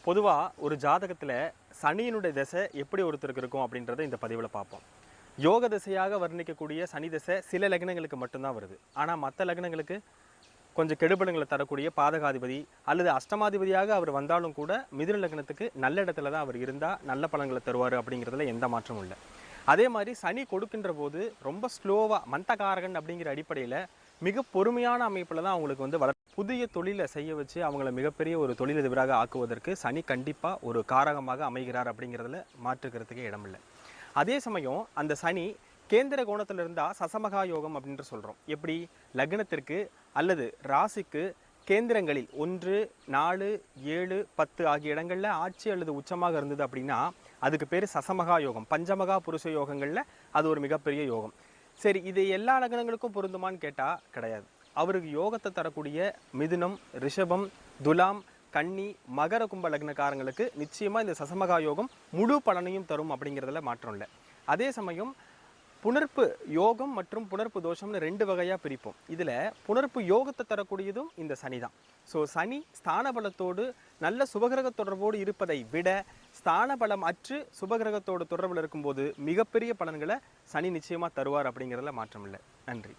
பொதுவாக ஒரு ஜாதகத்தில் சனியினுடைய திசை எப்படி ஒருத்தருக்கு இருக்கும் அப்படின்றத இந்த பதிவில் பார்ப்போம். யோக திசையாக வர்ணிக்கக்கூடிய சனி திசை சில லக்னங்களுக்கு மட்டும்தான் வருது. ஆனால் மற்ற லக்னங்களுக்கு கொஞ்சம் கெடுபலங்களை தரக்கூடிய பாதகாதிபதி அல்லது அஷ்டமாதிபதியாக அவர் வந்தாலும் கூட மிதுன லக்னத்துக்கு நல்ல இடத்துல தான் அவர் இருந்தால் நல்ல பலன்களை தருவார் அப்படிங்கிறதுல எந்த மாற்றமும் இல்லை. அதே மாதிரி சனி கொடுக்கின்ற போது ரொம்ப ஸ்லோவாக மந்தகாரகன் அப்படிங்கிற அடிப்படையில் மிக பொறுமையான அமைப்பில் தான் அவங்களுக்கு புதிய தொழிலை செய்ய வச்சு அவங்கள மிகப்பெரிய ஒரு தொழிலதிபராக ஆக்குவதற்கு சனி கண்டிப்பாக ஒரு காரகமாக அமைகிறார் அப்படிங்கிறதுல மாற்றுக்கிறதுக்கே இடமில்லை. அதே சமயம் அந்த சனி கேந்திர கோணத்தில் இருந்தால் சசமகா யோகம் அப்படின்ற சொல்கிறோம். எப்படி லக்னத்திற்கு அல்லது ராசிக்கு கேந்திரங்களில் 1, 4, 7, 10 ஆகிய இடங்களில் ஆட்சி அல்லது உச்சமாக இருந்தது அப்படின்னா அதுக்கு பேர் சசமகா யோகம். பஞ்சமகா புருஷ யோகங்களில் அது ஒரு மிகப்பெரிய யோகம். சரி, இது எல்லா லக்னங்களுக்கும் பொருந்துமான்னு கேட்டால் கிடையாது. அவருக்கு யோகத்தை தரக்கூடிய மிதுனம், ரிஷபம், துலாம், கன்னி, மகர கும்ப லக்னக்காரங்களுக்கு நிச்சயமாக இந்த சசமகா யோகம் முழு பலனையும் தரும் அப்படிங்கிறதுல மாற்றம் இல்லை. அதே சமயம் புணர்ப்பு யோகம் மற்றும் புணர்ப்பு தோஷம்னு 2 வகையாக பிரிப்போம். இதில் புணர்ப்பு யோகத்தை தரக்கூடியதும் இந்த சனி தான். ஸோ சனி ஸ்தான பலத்தோடு நல்ல சுபகிரக தொடர்போடு இருப்பதை விட ஸ்தான பலம் அற்று சுபகிரகத்தோடு தொடர்பில் இருக்கும்போது மிகப்பெரிய பலன்களை சனி நிச்சயமாக தருவார் அப்படிங்கிறதுல மாற்றம் இல்லை. நன்றி.